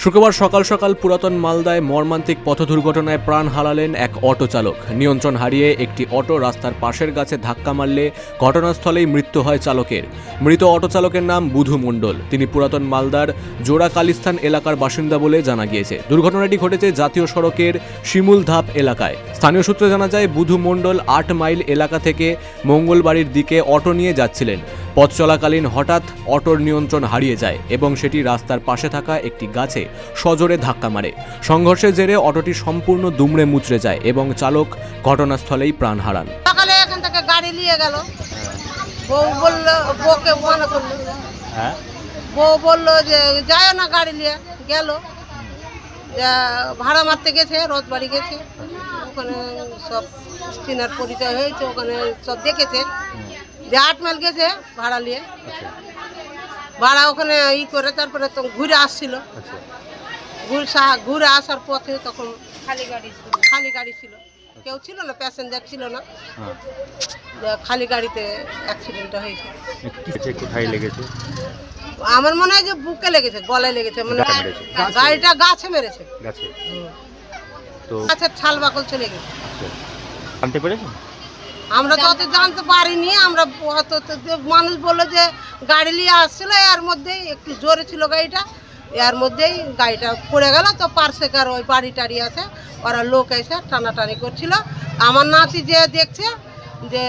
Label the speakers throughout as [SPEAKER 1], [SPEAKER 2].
[SPEAKER 1] শুক্রবার সকাল সকাল পুরাতন মালদায় মর্মান্তিক পথ দুর্ঘটনায় প্রাণ হারালেন এক অটো চালক। নিয়ন্ত্রণ হারিয়ে একটি অটো রাস্তার পাশের গাছে ধাক্কা মারলে ঘটনাস্থলেই মৃত্যু হয় চালকের। মৃত অটো চালকের নাম বুধু মণ্ডল। তিনি পুরাতন মালদার জোড়া কালিস্তান এলাকার বাসিন্দা বলে জানা গিয়েছে। দুর্ঘটনাটি ঘটেছে জাতীয় সড়কের শিমুলধাপ এলাকায়। স্থানীয় সূত্রে জানা যায়, বুধু মণ্ডল 8 মাইল এলাকা থেকে মঙ্গলবাড়ির দিকে অটো নিয়ে যাচ্ছিলেন। পথ চলাকালীন হঠাৎ অটোর নিয়ন্ত্রণ হারিয়ে যায় এবং সেটি রাস্তার পাশে থাকা একটি গাছে সজোরে ধাক্কা মারে। সংঘর্ষের জেরে অটোটি সম্পূর্ণ দুমড়ে মুচড়ে যায় এবং চালক ঘটনাস্থলেই প্রাণ হারান।
[SPEAKER 2] সকালে এখান থেকে গাড়ি নিয়ে গেল, বউ বললো, বউকে মনে করলো, বউ বললো যে যায় না, গাড়ি নিয়ে গেল, ভাড়া মারতে গেছে, রথবাড়ি গেছে, ওখানে সব চিনার পরিচয় হয়েছে, ওখানে সব দেখেছে যে 8 মাইল গেছে ভাড়া নিয়ে। ভাড়া ওখানে করে তারপরে তো ঘুরে আসছিল। ঘুরে আসার পথে তখন খালি গাড়ি ছিল, কেউ ছিল না, প্যাসেঞ্জার ছিল না, খালি গাড়িতে অ্যাক্সিডেন্টটা হয়েছে।
[SPEAKER 3] কোথায় লেগেছে?
[SPEAKER 2] আমার মনে হয় যে বুকে লেগেছে, গলায় লেগেছে, মানে গাড়িটা গাছে মেরেছে,
[SPEAKER 3] তো
[SPEAKER 2] গাছের ছাল বাকল চলে গেছে।
[SPEAKER 3] জানতে পেরেছেন?
[SPEAKER 2] আমরা তো অত জানতে পারিনি। আমরা মানুষ বললো যে গাড়ি নিয়ে আসছিল, এর মধ্যেই একটু জোরে ছিল গাড়িটা, এর মধ্যেই গাড়িটা পড়ে গেল। তো পার্শ্বেকার ওই বাড়ি টাড়ি আছে, ওরা লোক এসে টানাটানি করছিল। আমার নাতি যে দেখছে যে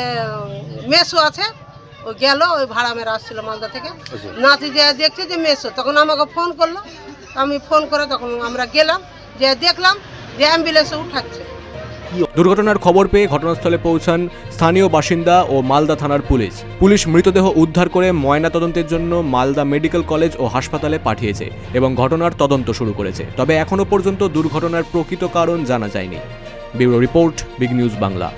[SPEAKER 2] মেসো আছে, ও গেল, ওই ভাড়া মেরে আসছিল মালদা থেকে। নাতি যে দেখছে যে মেসো, তখন আমাকে ফোন করলো। আমি ফোন করে তখন আমরা গেলাম, যে দেখলাম যে অ্যাম্বুলেন্সে উঠাচ্ছে।
[SPEAKER 1] দুর্ঘটনার খবর পেয়ে ঘটনাস্থলে পৌঁছান স্থানীয় বাসিন্দা ও মালদা থানার পুলিশ। পুলিশ মৃতদেহ উদ্ধার করে ময়নাতদন্তের জন্য মালদা মেডিকেল কলেজ ও হাসপাতালে পাঠিয়েছে এবং ঘটনার তদন্ত শুরু করেছে। তবে এখনও পর্যন্ত দুর্ঘটনার প্রকৃত কারণ জানা যায়নি। Bureau report, big news Bangla.